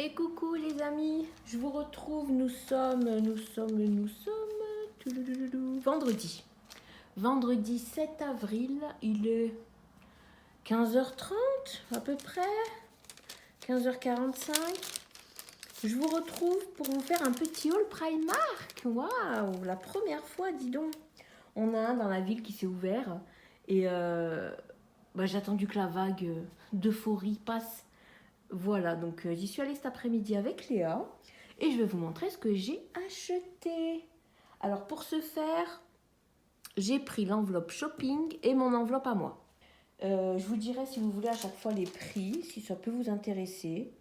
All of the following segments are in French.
Et coucou les amis, je vous retrouve, nous sommes vendredi. Vendredi 7 avril, il est 15h30 à peu près, 15h45. Je vous retrouve pour vous faire un petit haul Primark. Waouh, la première fois, dis donc. On a un dans la ville qui s'est ouvert et j'ai attendu que la vague d'euphorie passe. Voilà, donc j'y suis allée cet après-midi avec Léa et je vais vous montrer ce que j'ai acheté. Alors pour ce faire, j'ai pris l'enveloppe shopping et mon enveloppe à moi. Je vous dirai si vous voulez à chaque fois les prix, si ça peut vous intéresser.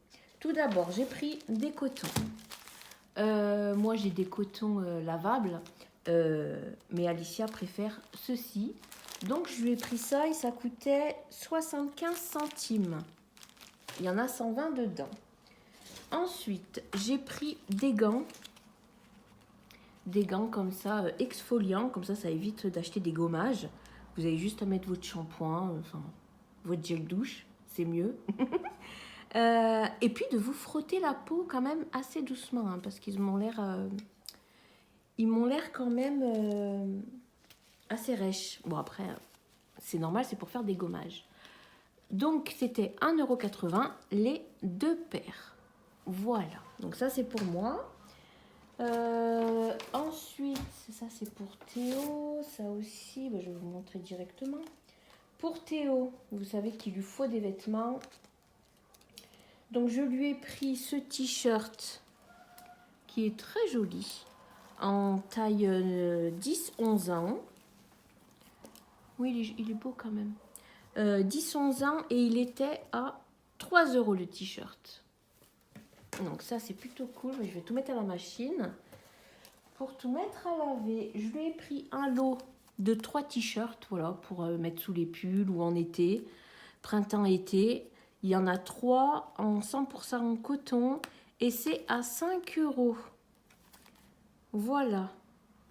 Tout d'abord, j'ai pris des cotons. Moi j'ai des cotons lavables, mais Alicia préfère ceci. Donc je lui ai pris ça et ça coûtait 75 centimes. Il y en a 120 dedans. Ensuite, j'ai pris des gants. Des gants comme ça, exfoliants. Comme ça évite d'acheter des gommages. Vous avez juste à mettre votre shampoing, votre gel douche. C'est mieux. Et puis de vous frotter la peau quand même assez doucement. Parce qu'ils m'ont l'air... ils m'ont l'air quand même assez rêches. Bon après, c'est normal, c'est pour faire des gommages. Donc c'était 1,80 € les 2 paires. Voilà, donc ça c'est pour moi. Ensuite, ça c'est pour Théo. Ça aussi, je vais vous montrer directement. Pour Théo, vous savez qu'il lui faut des vêtements. Donc je lui ai pris ce t-shirt qui est très joli. En taille 10-11 ans. Oui, il est beau quand même. 10-11 ans et il était à 3 € le t-shirt. Donc ça c'est plutôt cool. Je vais tout mettre à la machine. Pour tout mettre à laver, je lui ai pris un lot de 3 t-shirts, voilà, pour mettre sous les pulls ou en été, printemps-été. Il y en a 3 en 100% en coton et c'est à 5 €. Voilà.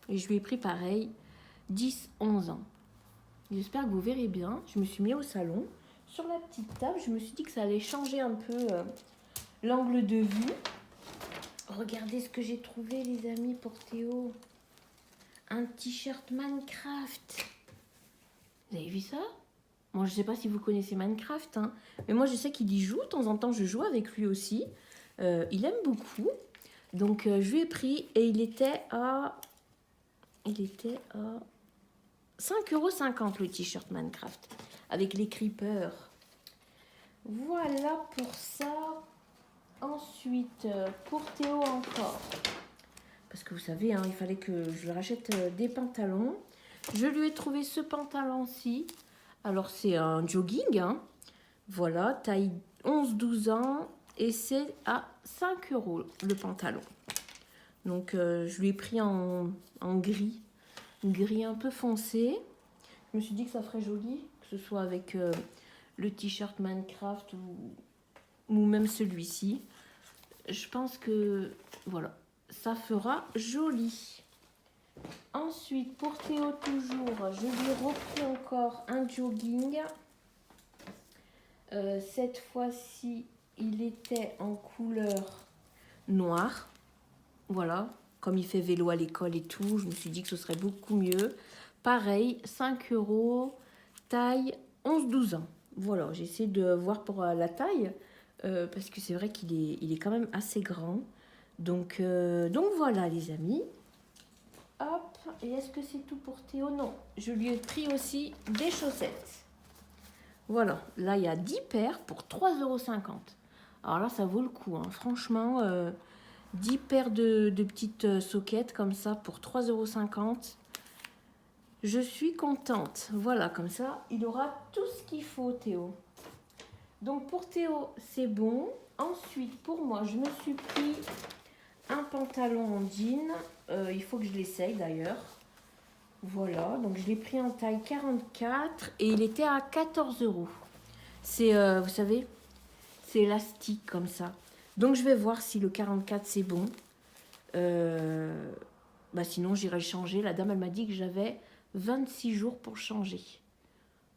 Et je lui ai pris pareil, 10-11 ans. J'espère que vous verrez bien. Je me suis mis au salon. Sur la petite table, je me suis dit que ça allait changer un peu l'angle de vue. Regardez ce que j'ai trouvé, les amis, pour Théo. Un t-shirt Minecraft. Vous avez vu ça? Moi, je ne sais pas si vous connaissez Minecraft, hein, mais moi, je sais qu'il y joue. De temps en temps, je joue avec lui aussi. Il aime beaucoup. Donc, je lui ai pris et il était à 5,50 € le t-shirt Minecraft. Avec les creepers. Voilà pour ça. Ensuite, pour Théo encore. Parce que vous savez, il fallait que je lui rachète des pantalons. Je lui ai trouvé ce pantalon-ci. Alors, c'est un jogging. Voilà, taille 11-12 ans. Et c'est à 5 € le pantalon. Donc, je lui ai pris en gris. Gris un peu foncé. Je me suis dit que ça ferait joli. Que ce soit avec le t-shirt Minecraft ou même celui-ci. Je pense que, voilà, ça fera joli. Ensuite, pour Théo toujours, je lui ai repris encore un jogging. Cette fois-ci, il était en couleur noire. Voilà, comme il fait vélo à l'école et tout, je me suis dit que ce serait beaucoup mieux. Pareil, 5 €, taille 11-12 ans. Voilà, j'essaie de voir pour la taille, parce que c'est vrai qu'il est quand même assez grand. Donc voilà les amis. Hop, et est-ce que c'est tout pour Théo? Non, je lui ai pris aussi des chaussettes. Voilà, là il y a 10 paires pour 3,50 €. Alors là ça vaut le coup, franchement, 10 paires de petites soquettes comme ça pour 3,50 €. Je suis contente. Voilà, comme ça, il aura tout ce qu'il faut, Théo. Donc pour Théo, c'est bon. Ensuite, pour moi, je me suis pris un pantalon en jean. Il faut que je l'essaye d'ailleurs. Voilà, donc je l'ai pris en taille 44 et il était à 14 €. C'est, vous savez, c'est élastique comme ça. Donc je vais voir si le 44 c'est bon. Sinon j'irai le changer. La dame elle m'a dit que j'avais 26 jours pour changer.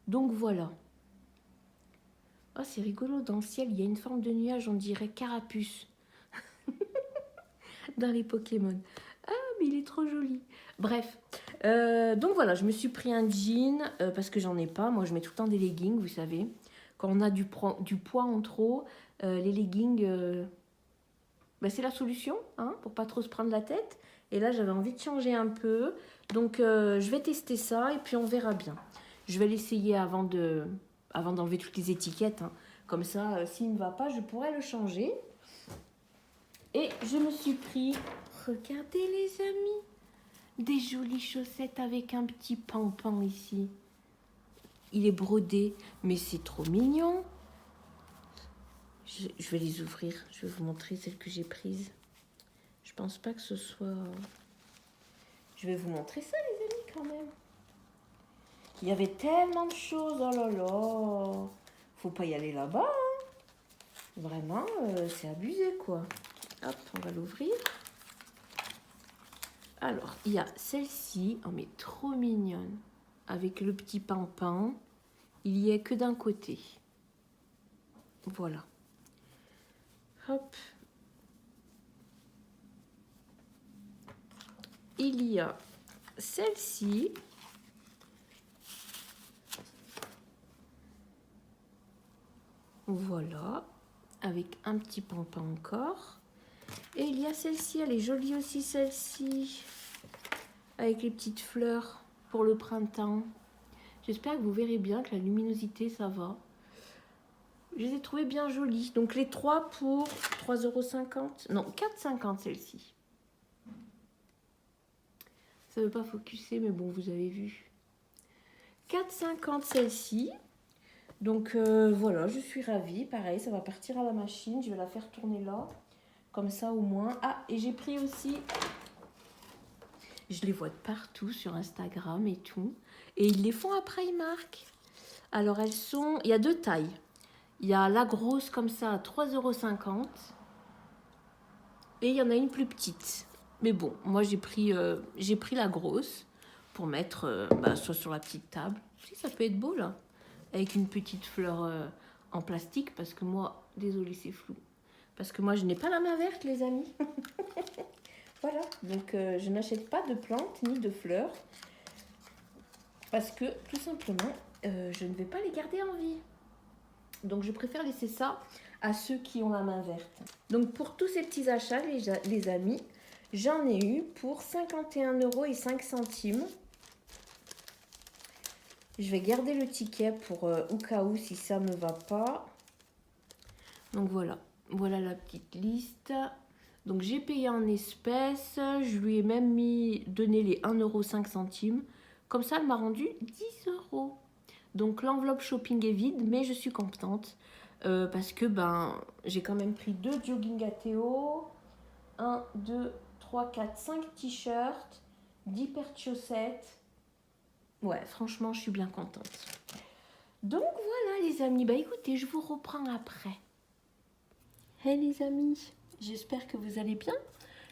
Donc voilà. Oh c'est rigolo, dans le ciel il y a une forme de nuage, on dirait carapuce. dans les Pokémon. Ah, mais il est trop joli. Bref, donc voilà, je me suis pris un jean parce que j'en ai pas. Moi, je mets tout le temps des leggings, vous savez. Quand on a du poids en trop, les leggings, bah, c'est la solution, hein, pour pas trop se prendre la tête. Et là, j'avais envie de changer un peu. Donc, je vais tester ça et puis on verra bien. Je vais l'essayer avant d'enlever toutes les étiquettes, hein. Comme ça, s'il ne va pas, je pourrai le changer. Et je me suis pris, regardez les amis, des jolies chaussettes avec un petit pampan ici. Il est brodé, mais c'est trop mignon. Je vais les ouvrir, je vais vous montrer celles que j'ai prises. Je pense pas que ce soit... Je vais vous montrer ça les amis quand même. Il y avait tellement de choses, oh là là. Faut pas y aller là-bas, hein. Vraiment, c'est abusé quoi. Hop, on va l'ouvrir. Alors, il y a celle-ci, oh mais trop mignonne, avec le petit pampan. Il y est que d'un côté. Voilà. Hop. Il y a celle-ci. Voilà. Avec un petit pampan encore. Et il y a celle-ci, elle est jolie aussi celle-ci. Avec les petites fleurs pour le printemps. J'espère que vous verrez bien que la luminosité, ça va. Je les ai trouvées bien jolies. Donc les 3 pour 3,50 €. Non, 4,50 € celle-ci. Ça ne veut pas focuser, mais bon, vous avez vu. 4,50 € celle-ci. Donc voilà, je suis ravie. Pareil, ça va partir à la machine. Je vais la faire tourner là. Comme ça au moins. Ah, et j'ai pris aussi... Je les vois de partout sur Instagram et tout. Et ils les font à Primark. Alors elles sont... Il y a 2 tailles. Il y a la grosse comme ça à 3,50 €. Et il y en a une plus petite. Mais bon, moi j'ai pris la grosse pour mettre soit sur la petite table. Si, ça peut être beau là. Avec une petite fleur en plastique. Parce que moi, désolée c'est flou. Parce que moi je n'ai pas la main verte les amis. Voilà, donc je n'achète pas de plantes ni de fleurs. Parce que tout simplement, je ne vais pas les garder en vie. Donc je préfère laisser ça à ceux qui ont la main verte. Donc pour tous ces petits achats, les amis, j'en ai eu pour 51,05 €. Je vais garder le ticket pour au cas où si ça ne me va pas. Donc voilà, voilà la petite liste. Donc j'ai payé en espèces, je lui ai même donné les 1,05 €. Comme ça, elle m'a rendu 10 €. Donc l'enveloppe shopping est vide, mais je suis contente. Parce que j'ai quand même pris 2 jogging à Théo, 1, 2, 3, 4, 5 t-shirts, 10 paires de chaussettes. Ouais, franchement, je suis bien contente. Donc voilà les amis, écoutez, je vous reprends après. Hey les amis, j'espère que vous allez bien.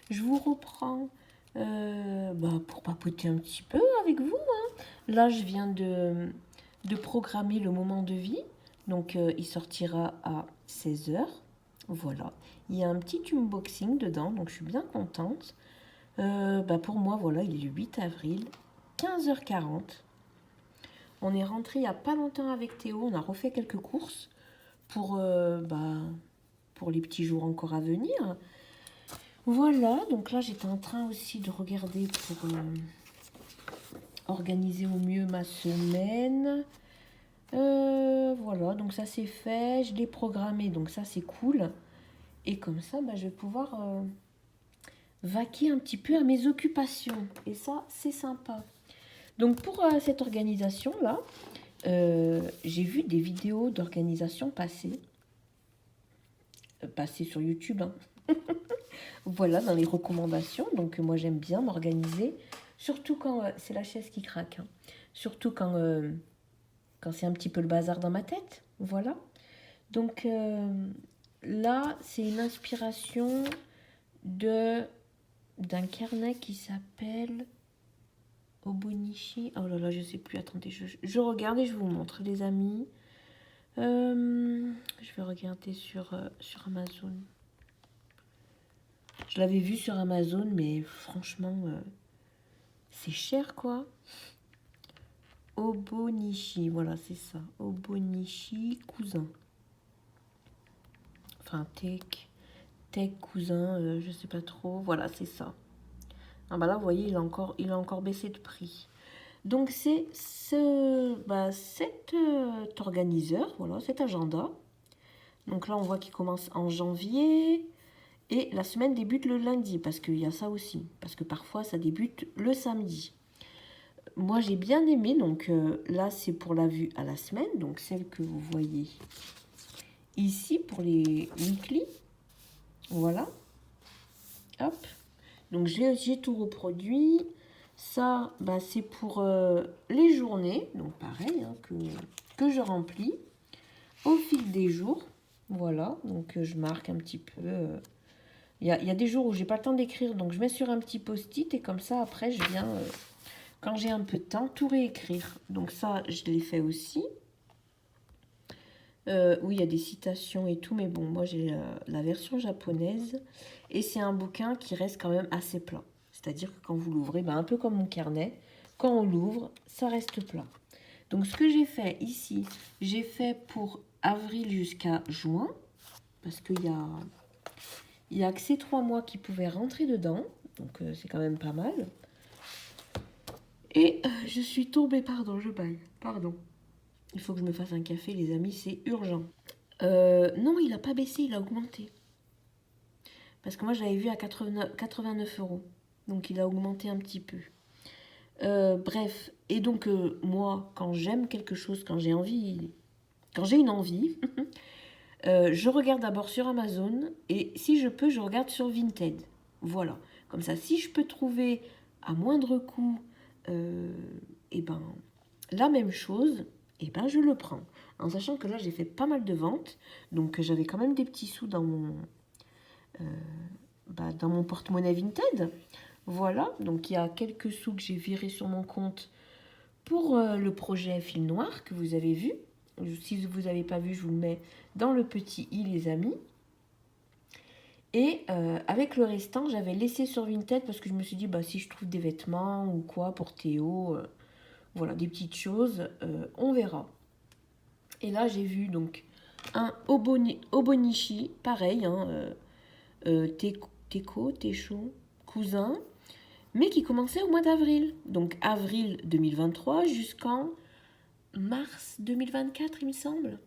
Je vous reprends pour papoter un petit peu avec vous, hein. Là, je viens de programmer le moment de vie. Donc, il sortira à 16 h. Voilà. Il y a un petit unboxing dedans, donc je suis bien contente. Pour moi, voilà, il est le 8 avril, 15h40. On est rentré il n'y a pas longtemps avec Théo. On a refait quelques courses pour les petits jours encore à venir. Voilà, donc là, j'étais en train aussi de regarder pour organiser au mieux ma semaine. Voilà, donc ça c'est fait, je l'ai programmé, donc ça c'est cool. Et comme ça, je vais pouvoir vaquer un petit peu à mes occupations. Et ça, c'est sympa. Donc pour cette organisation-là, j'ai vu des vidéos d'organisation passer sur YouTube, hein. Voilà, dans les recommandations. Donc moi j'aime bien m'organiser, surtout quand c'est la chaise qui craque, hein. Surtout quand c'est un petit peu le bazar dans ma tête. Voilà. Donc là, c'est une inspiration d'un carnet qui s'appelle Obonichi. Oh là là, je sais plus. Attendez, je regarde et je vous montre, les amis. Je vais regarder sur Amazon. Je l'avais vu sur Amazon, mais franchement, c'est cher, quoi. Obonishi, voilà, c'est ça. Obonishi cousin. Enfin, tech cousin, je sais pas trop. Voilà, c'est ça. Ah bah là, vous voyez, il a encore baissé de prix. Donc, c'est cet organiseur, voilà, cet agenda. Donc là, on voit qu'il commence en janvier. Et la semaine débute le lundi, parce qu'il y a ça aussi. Parce que parfois, ça débute le samedi. Moi, j'ai bien aimé. Donc là, c'est pour la vue à la semaine. Donc celle que vous voyez ici pour les weekly. Voilà. Hop. Donc j'ai tout reproduit. Ça, bah, c'est pour les journées. Donc pareil, hein, que je remplis au fil des jours. Voilà. Donc je marque un petit peu... Il y a des jours où j'ai pas le temps d'écrire, donc je mets sur un petit post-it et comme ça, après, je viens, quand j'ai un peu de temps, tout réécrire. Donc ça, je l'ai fait aussi. Oui, il y a des citations et tout, mais bon, moi, j'ai la version japonaise. Et c'est un bouquin qui reste quand même assez plat. C'est-à-dire que quand vous l'ouvrez, ben, un peu comme mon carnet, quand on l'ouvre, ça reste plat. Donc, ce que j'ai fait ici, j'ai fait pour avril jusqu'à juin, parce qu'il y a que ces 3 mois qui pouvaient rentrer dedans. Donc, c'est quand même pas mal. Et je suis tombée, pardon, je baille. Pardon. Il faut que je me fasse un café, les amis, c'est urgent. Non, il n'a pas baissé, il a augmenté. Parce que moi, je l'avais vu à 89 €. Donc, il a augmenté un petit peu. Bref. Et donc, moi, quand j'aime quelque chose, quand j'ai une envie, je regarde d'abord sur Amazon. Et si je peux, je regarde sur Vinted. Voilà. Comme ça, si je peux trouver à moindre coût, et ben, la même chose, et ben, je le prends. En sachant que là, j'ai fait pas mal de ventes. Donc, j'avais quand même des petits sous dans mon porte-monnaie Vinted. Voilà. Donc, il y a quelques sous que j'ai virés sur mon compte pour le projet Fil Noir que vous avez vu. Si vous n'avez pas vu, je vous le mets dans le petit i, les amis. Et avec le restant, j'avais laissé sur Vinted parce que je me suis dit, bah, si je trouve des vêtements ou quoi pour Théo, voilà, des petites choses, on verra. Et là, j'ai vu donc un Obonishi, pareil, hein, Techo, cousin, mais qui commençait au mois d'avril. Donc avril 2023 jusqu'en mars 2024, il me semble,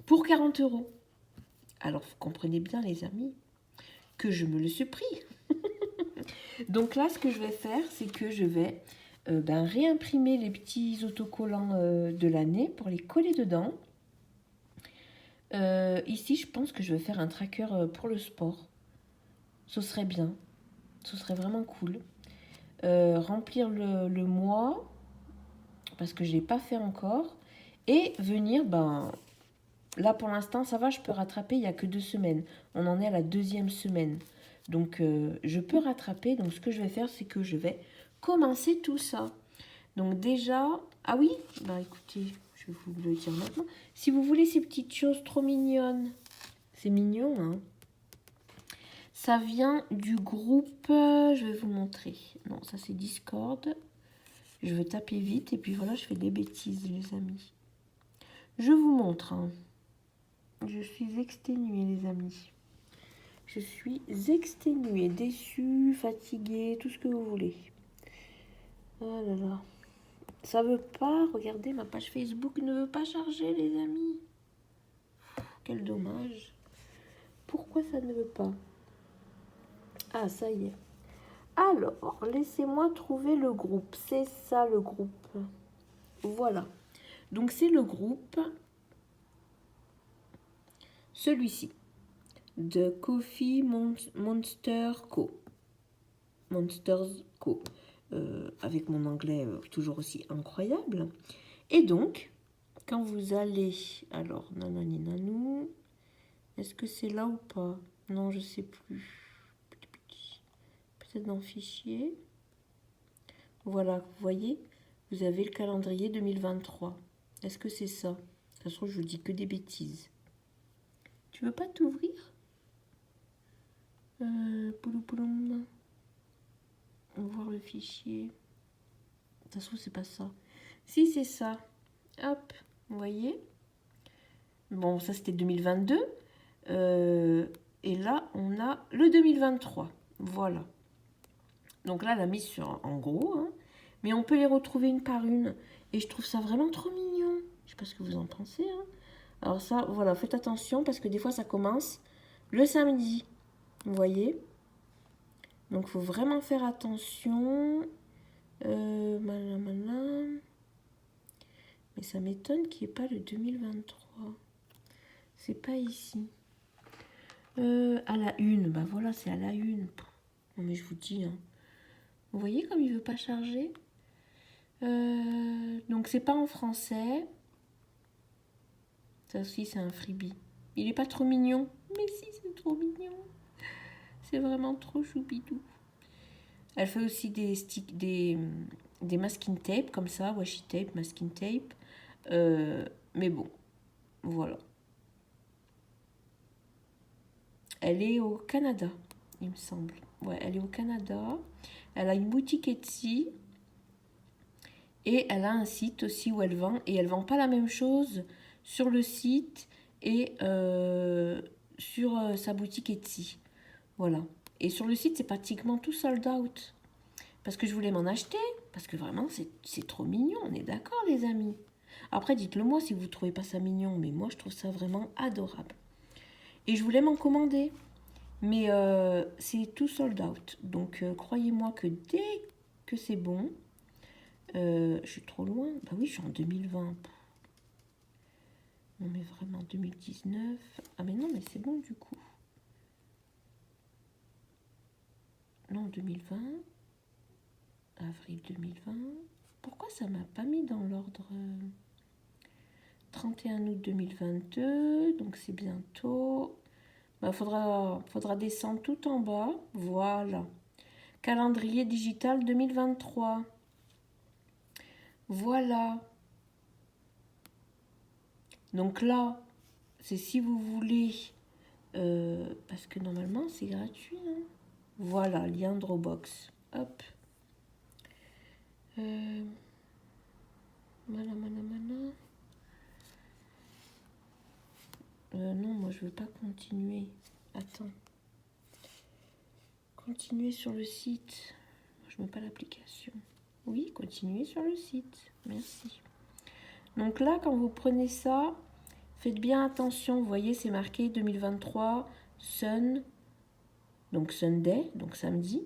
pour 40 €. Alors, vous comprenez bien, les amis, que je me le suis pris. Donc là, ce que je vais faire, c'est que je vais réimprimer les petits autocollants de l'année pour les coller dedans. Ici, je pense que je vais faire un tracker pour le sport. Ce serait bien. Ce serait vraiment cool. Remplir le mois, parce que je ne l'ai pas fait encore. Et venir, là pour l'instant, ça va, je peux rattraper, il n'y a que 2 semaines. On en est à la 2e semaine. Donc, je peux rattraper. Donc, ce que je vais faire, c'est que je vais commencer tout ça. Donc, déjà... Ah oui, écoutez, je vais vous le dire maintenant. Si vous voulez ces petites choses trop mignonnes, c'est mignon, hein. Ça vient du groupe... je vais vous montrer. Non, ça, c'est Discord. Je veux taper vite. Et puis, voilà, je fais des bêtises, les amis. Je vous montre, hein. Je suis exténuée, les amis. Je suis exténuée, déçue, fatiguée, tout ce que vous voulez. Oh là là. Ça veut pas, regardez, ma page Facebook ne veut pas charger, les amis. Quel dommage. Pourquoi ça ne veut pas? Ah, ça y est. Alors, laissez-moi trouver le groupe. C'est ça, le groupe. Voilà. Donc, c'est le groupe, celui-ci, de Coffee Monster Co. Monsters Co. Avec mon anglais toujours aussi incroyable. Et donc, quand vous allez... Alors, nanani nanou... Est-ce que c'est là ou pas? Non, je sais plus. Peut-être dans Fichier. Voilà, vous voyez, vous avez le calendrier 2023. Est-ce que c'est ça? De toute façon, je vous dis que des bêtises. Tu veux pas t'ouvrir? pouloum. On va voir le fichier. De toute façon, c'est pas ça. Si, c'est ça. Hop, vous voyez. Bon, ça, c'était 2022. Et là, on a le 2023. Voilà. Donc là, elle a mis sur en gros. Hein. Mais on peut les retrouver une par une. Et je trouve ça vraiment trop mignon. Je sais pas ce que vous en pensez. Hein. Alors ça, voilà, faites attention parce que des fois, ça commence le samedi. Vous voyez. Donc, il faut vraiment faire attention. Mais ça m'étonne qu'il n'y ait pas le 2023. C'est pas ici. À la une. Bah voilà, c'est à la une. Non, mais je vous dis. Hein. Vous voyez comme il veut pas charger. Donc, c'est pas en français. Ça aussi, c'est un freebie. Il est pas trop mignon. Mais si, c'est trop mignon. C'est vraiment trop choupidou. Elle fait aussi des sticks, des masking tape comme ça, washi tape, masking tape. Mais bon, voilà. Elle est au Canada, il me semble. Ouais, elle est au Canada. Elle a une boutique Etsy. Et elle a un site aussi où elle vend. Et elle vend pas la même chose sur le site et sur sa boutique Etsy. Voilà. Et sur le site, c'est pratiquement tout sold out. Parce que je voulais m'en acheter. Parce que vraiment, c'est trop mignon. On est d'accord, les amis. Après, dites-le moi si vous ne trouvez pas ça mignon. Mais moi, je trouve ça vraiment adorable. Et je voulais m'en commander. Mais c'est tout sold out. Donc, croyez-moi que dès que c'est bon... je suis trop loin. Bah oui, je suis en 2020. Non, mais vraiment, 2019. Ah, mais non, mais c'est bon, du coup. Non, 2020. Avril 2020. Pourquoi ça m'a pas mis dans l'ordre 31 août 2022. Donc, c'est bientôt. Bah, faudra descendre tout en bas. Voilà. Calendrier digital 2023. Voilà. Donc là, c'est si vous voulez, parce que normalement c'est gratuit. Hein. Voilà, lien Dropbox. Hop. Voilà. Non, moi je veux pas continuer. Attends. Continuer sur le site. Je mets pas l'application. Oui, continuer sur le site. Merci. Donc là, quand vous prenez ça, faites bien attention. Vous voyez, c'est marqué 2023 Sun. Donc Sunday, donc samedi.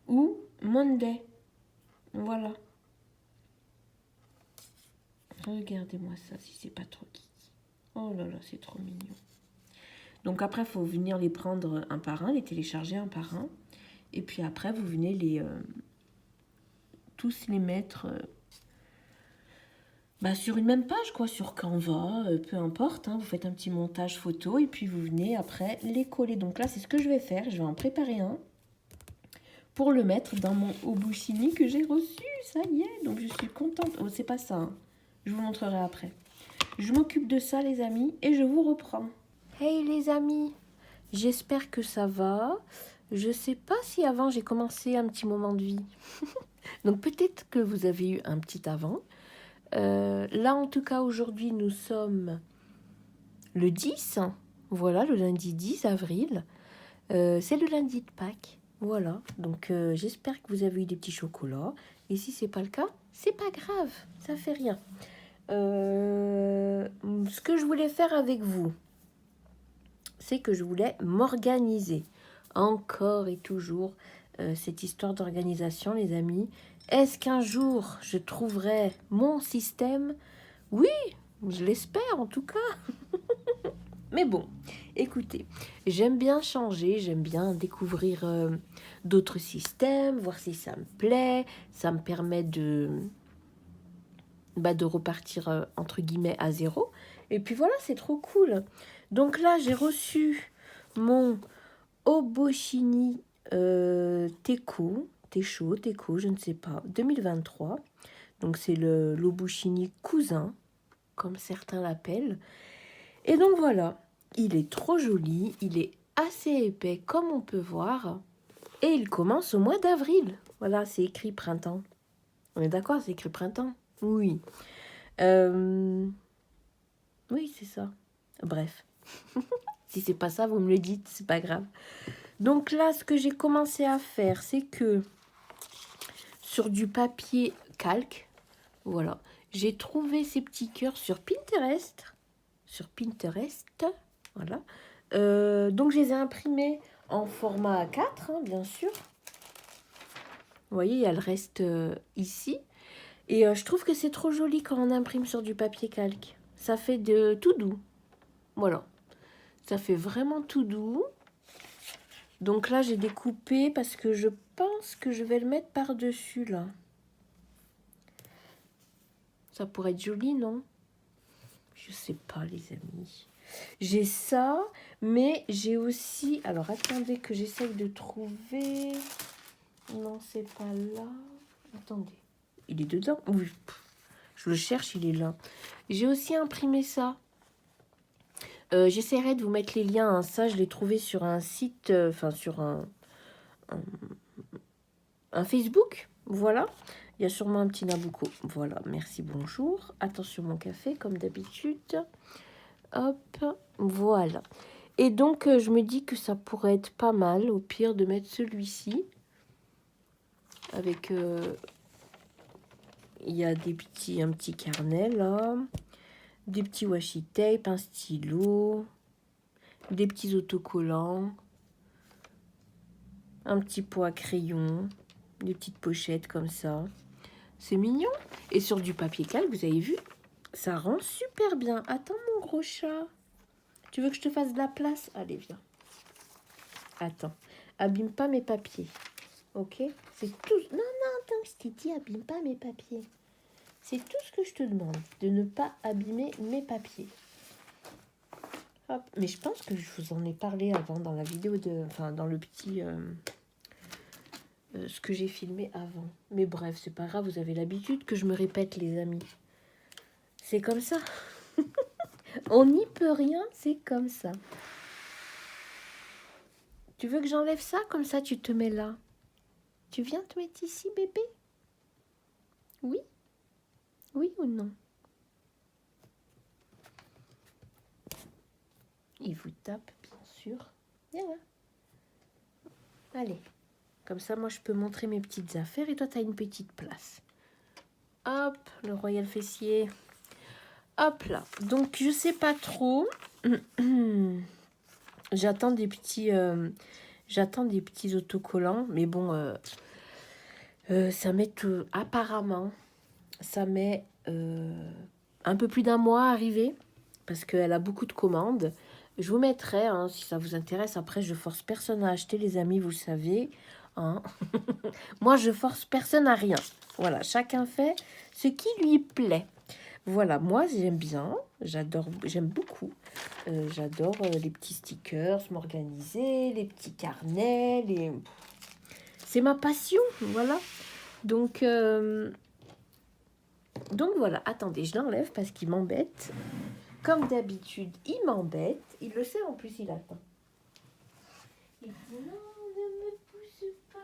Ou Monday. Voilà. Regardez-moi ça, si c'est pas trop kiki. Oh là là, c'est trop mignon. Donc après, il faut venir les prendre un par un, les télécharger un par un. Et puis après, vous venez les tous les mettre sur une même page, quoi, sur Canva, peu importe. Hein, vous faites un petit montage photo et puis vous venez après les coller. Donc là, c'est ce que je vais faire. Je vais en préparer un pour le mettre dans mon obuchini que j'ai reçu. Ça y est, donc je suis contente. Oh, c'est pas ça. Hein. Je vous montrerai après. Je m'occupe de ça, les amis, et je vous reprends. Hey, les amis. J'espère que ça va. Je sais pas si avant j'ai commencé un petit moment de vie. Donc peut-être que vous avez eu un petit avant. Là, en tout cas, aujourd'hui, nous sommes le 10. Voilà, le lundi 10 avril. C'est le lundi de Pâques. Voilà, donc j'espère que vous avez eu des petits chocolats. Et si c'est pas le cas, c'est pas grave, ça fait rien. Ce que je voulais faire avec vous, c'est que je voulais m'organiser. Encore et toujours, cette histoire d'organisation, les amis. Est-ce qu'un jour, je trouverai mon système? Oui, je l'espère en tout cas. Mais bon, écoutez, j'aime bien changer, j'aime bien découvrir d'autres systèmes, voir si ça me plaît. Ça me permet de repartir, entre guillemets, à zéro. Et puis voilà, c'est trop cool. Donc là, j'ai reçu mon Obochini Teco, je ne sais pas, 2023. Donc c'est l'Obochini cousin, comme certains l'appellent. Et donc voilà, il est trop joli, il est assez épais, comme on peut voir. Et il commence au mois d'avril. Voilà, c'est écrit printemps. On est d'accord, c'est écrit printemps? Oui. Oui, c'est ça. Bref. Si c'est pas ça, vous me le dites, c'est pas grave. Donc là, ce que j'ai commencé à faire, c'est que sur du papier calque, voilà, j'ai trouvé ces petits cœurs sur Pinterest. Sur Pinterest, voilà. Donc je les ai imprimés en format A4, hein, bien sûr. Vous voyez, il y a le reste ici. Et je trouve que c'est trop joli quand on imprime sur du papier calque. Ça fait de tout doux. Voilà. Ça fait vraiment tout doux. Donc là, j'ai découpé parce que je pense que je vais le mettre par-dessus, là. Ça pourrait être joli, non? Je sais pas, les amis. J'ai ça, mais j'ai aussi... Alors, attendez que j'essaye de trouver... Non, c'est pas là. Attendez. Il est dedans? Oui. Je le cherche, il est là. J'ai aussi imprimé ça. J'essaierai de vous mettre les liens. Hein. Ça, je l'ai trouvé sur un site... Enfin, sur un Facebook. Voilà. Il y a sûrement un petit Nabucco. Voilà. Merci, bonjour. Attention, mon café, comme d'habitude. Hop. Voilà. Et donc, je me dis que ça pourrait être pas mal, au pire, de mettre celui-ci. Avec... il y a un petit carnet, là. Des petits washi tape, un stylo. Des petits autocollants. Un petit pot à crayon. Des petites pochettes comme ça. C'est mignon. Et sur du papier calque, vous avez vu, ça rend super bien. Attends, mon gros chat. Tu veux que je te fasse de la place? Allez, viens. Attends. Abîme pas mes papiers. Ok? C'est tout. Non, non, attends, je t'ai dit, abîme pas mes papiers. C'est tout ce que je te demande. De ne pas abîmer mes papiers. Hop. Mais je pense que je vous en ai parlé avant dans la vidéo de... Enfin, dans le petit... ce que j'ai filmé avant. Mais bref, c'est pas grave, vous avez l'habitude que je me répète, les amis. C'est comme ça. On n'y peut rien, c'est comme ça. Tu veux que j'enlève ça? Comme ça, tu te mets là. Tu viens te mettre ici, bébé? Oui? Oui ou non? Il vous tape, bien sûr. Viens là. Allez. Comme ça, moi, je peux montrer mes petites affaires et toi, tu as une petite place. Hop, le royal fessier. Hop là. Donc, je sais pas trop. J'attends des petits autocollants. Mais bon, ça met tout... Apparemment, ça met un peu plus d'un mois à arriver. Parce qu'elle a beaucoup de commandes. Je vous mettrai, hein, si ça vous intéresse. Après, je force personne à acheter, les amis, vous le savez. Hein. Moi, je force personne à rien. Voilà, chacun fait ce qui lui plaît. Voilà, moi, j'aime bien. J'adore, j'aime beaucoup. J'adore les petits stickers, m'organiser, les petits carnets. C'est ma passion, voilà. Donc voilà, attendez, je l'enlève parce qu'il m'embête. Comme d'habitude, il m'embête. Il le sait, en plus, il attend. Il dit non, ne me pousse pas.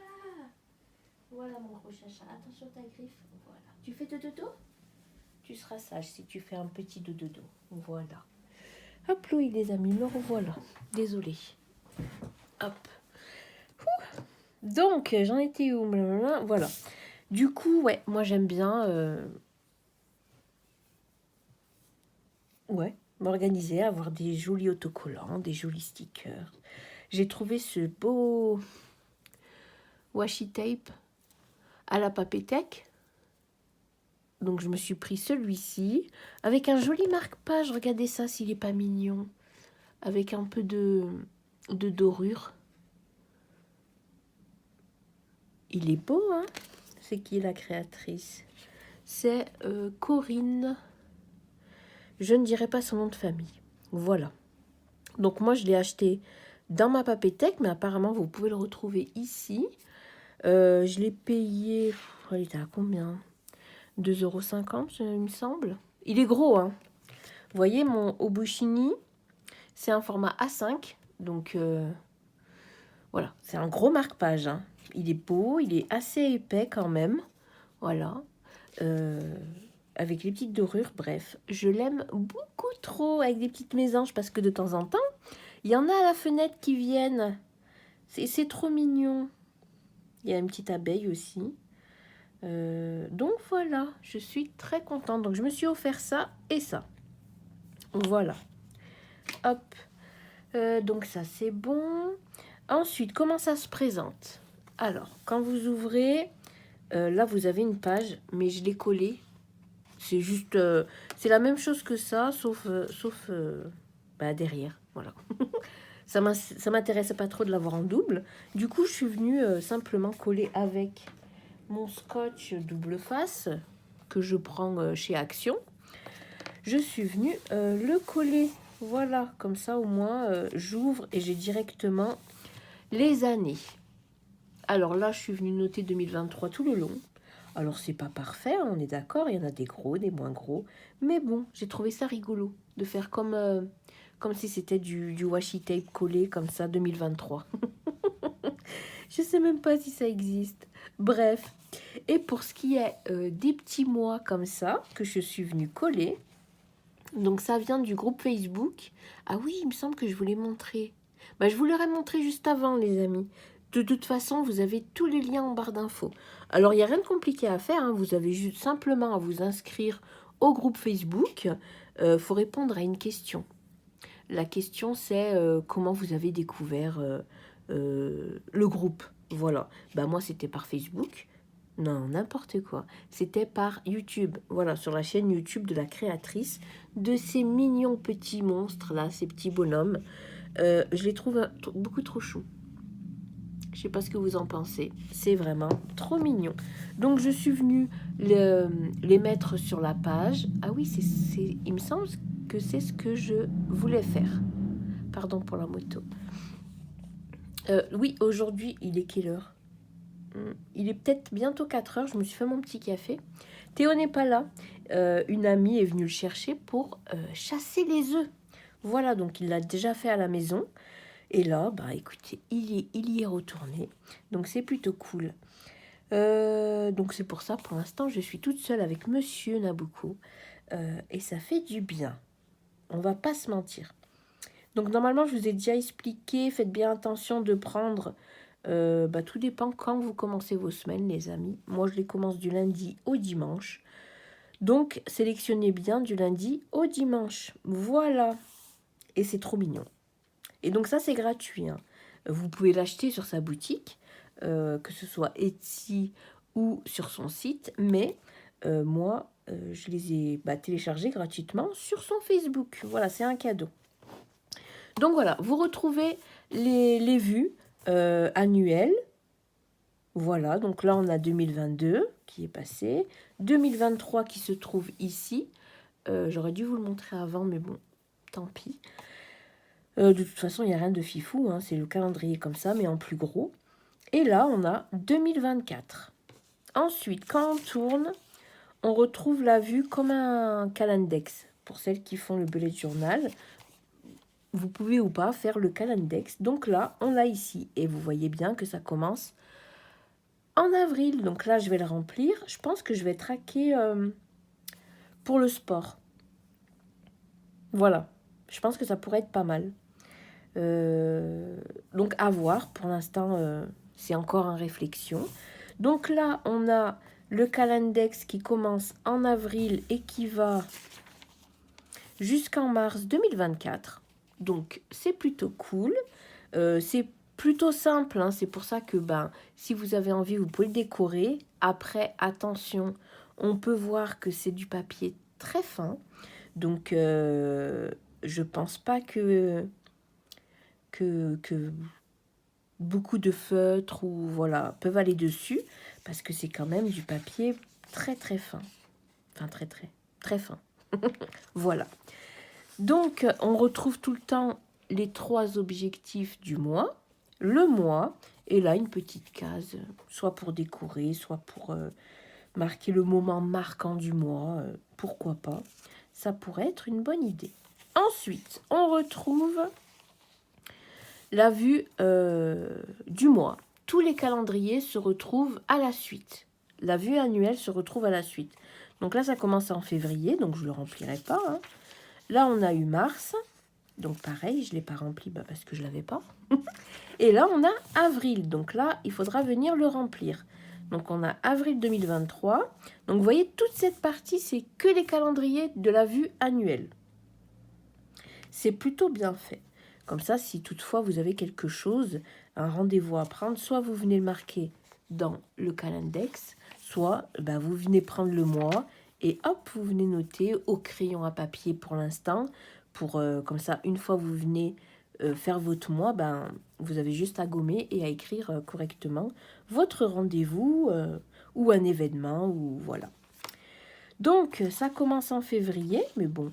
Voilà, mon gros chacha. Attention ta griffe. Voilà. Tu fais dodo? Tu seras sage si tu fais un petit dodo. Voilà. Hop, Louis, les amis, me revoilà. Désolée. Hop. Ouh. Donc, j'en étais où? Voilà. Du coup, ouais, moi, j'aime bien... Ouais, m'organiser, avoir des jolis autocollants, des jolis stickers. J'ai trouvé ce beau washi tape à la Papétech. Donc je me suis pris celui-ci avec un joli marque-page. Regardez ça s'il n'est pas mignon. Avec un peu de dorure. Il est beau, hein? C'est qui la créatrice? C'est Corinne. Je ne dirai pas son nom de famille. Voilà. Donc moi je l'ai acheté dans ma Papétech, mais apparemment vous pouvez le retrouver ici. Je l'ai payé... il était à combien? 2,50 €, il me semble. Il est gros, hein. Vous voyez, mon Obushini, c'est un format A5. Donc, Voilà, c'est un gros marque-page. Hein. Il est beau, il est assez épais quand même. Voilà. Avec les petites dorures, bref. Je l'aime beaucoup trop avec des petites mésanges parce que de temps en temps, il y en a à la fenêtre qui viennent. C'est trop mignon. Il y a une petite abeille aussi. Donc voilà, je suis très contente. Donc je me suis offert ça et ça. Voilà. Hop. Donc ça c'est bon. Ensuite, comment ça se présente? Alors, quand vous ouvrez, là vous avez une page, mais je l'ai collée. C'est juste, c'est la même chose que ça, sauf derrière. Voilà. Ça m'intéressait pas trop de l'avoir en double. Du coup, je suis venue simplement coller avec mon scotch double face que je prends chez Action. Je suis venue le coller. Voilà, comme ça au moins j'ouvre et j'ai directement les années. Alors là, je suis venue noter 2023 tout le long. Alors c'est pas parfait, hein, on est d'accord, il y en a des gros, des moins gros. Mais bon, j'ai trouvé ça rigolo de faire comme si c'était du washi tape collé comme ça 2023. Je sais même pas si ça existe. Bref. Et pour ce qui est des petits mois comme ça, que je suis venue coller, donc ça vient du groupe Facebook. Ah oui, il me semble que je vous l'ai montré. Je vous l'aurais montré juste avant, les amis. De toute façon, vous avez tous les liens en barre d'infos. Alors, il n'y a rien de compliqué à faire. Hein. Vous avez juste simplement à vous inscrire au groupe Facebook. Faut répondre à une question. La question, c'est comment vous avez découvert le groupe. Voilà. Moi, c'était par Facebook. Non, n'importe quoi. C'était par YouTube. Voilà, sur la chaîne YouTube de la créatrice de ces mignons petits monstres là, ces petits bonhommes. Je les trouve beaucoup trop choux. Je sais pas ce que vous en pensez. C'est vraiment trop mignon. Donc, je suis venue les mettre sur la page. Ah oui, il me semble que c'est ce que je voulais faire. Pardon pour la moto. Oui, aujourd'hui, il est quelle heure? Il est peut-être bientôt 4 heures. Je me suis fait mon petit café. Théo n'est pas là. Une amie est venue le chercher pour chasser les œufs. Voilà, donc il l'a déjà fait à la maison. Et là, écoutez, il y est retourné. Donc c'est plutôt cool. Donc c'est pour ça, pour l'instant, je suis toute seule avec Monsieur Nabucco. Et ça fait du bien. On va pas se mentir. Donc normalement, je vous ai déjà expliqué, faites bien attention de prendre... tout dépend quand vous commencez vos semaines, les amis. Moi, je les commence du lundi au dimanche. Donc, sélectionnez bien du lundi au dimanche. Voilà. Et c'est trop mignon. Et donc ça, c'est gratuit. Hein. Vous pouvez l'acheter sur sa boutique, que ce soit Etsy ou sur son site. Mais moi, je les ai téléchargés gratuitement sur son Facebook. Voilà, c'est un cadeau. Donc voilà, vous retrouvez les vues annuelles. Voilà, donc là, on a 2022 qui est passé. 2023 qui se trouve ici. J'aurais dû vous le montrer avant, mais bon, tant pis. De toute façon, il n'y a rien de fifou, hein, c'est le calendrier comme ça, mais en plus gros. Et là, on a 2024. Ensuite, quand on tourne, on retrouve la vue comme un calendex. Pour celles qui font le bullet journal, vous pouvez ou pas faire le calendex. Donc là, on l'a ici. Et vous voyez bien que ça commence en avril. Donc là, je vais le remplir. Je pense que je vais traquer pour le sport. Voilà. Je pense que ça pourrait être pas mal. Donc à voir, pour l'instant c'est encore en réflexion. Donc là on a le calendex qui commence en avril et qui va jusqu'en mars 2024. Donc c'est plutôt cool, c'est plutôt simple, hein. C'est pour ça que si vous avez envie vous pouvez le décorer. Après attention, on peut voir que c'est du papier très fin, donc je pense pas que beaucoup de feutres ou voilà peuvent aller dessus parce que c'est quand même du papier très très fin, enfin très très très fin. Voilà, donc on retrouve tout le temps les 3 objectifs du mois, le mois, et là une petite case soit pour décorer, soit pour marquer le moment marquant du mois, pourquoi pas, ça pourrait être une bonne idée. Ensuite on retrouve la vue du mois. Tous les calendriers se retrouvent à la suite. La vue annuelle se retrouve à la suite. Donc là, ça commence en février, donc je ne le remplirai pas. Hein. Là, on a eu mars. Donc pareil, je ne l'ai pas rempli parce que je ne l'avais pas. Et là, on a avril. Donc là, il faudra venir le remplir. Donc on a avril 2023. Donc vous voyez, toute cette partie, c'est que les calendriers de la vue annuelle. C'est plutôt bien fait. Comme ça, si toutefois vous avez quelque chose, un rendez-vous à prendre, soit vous venez le marquer dans le calendex, soit vous venez prendre le mois et hop, vous venez noter au crayon à papier pour l'instant. Pour comme ça, une fois vous venez faire votre mois, vous avez juste à gommer et à écrire correctement votre rendez-vous ou un événement, ou voilà. Donc, ça commence en février, mais bon,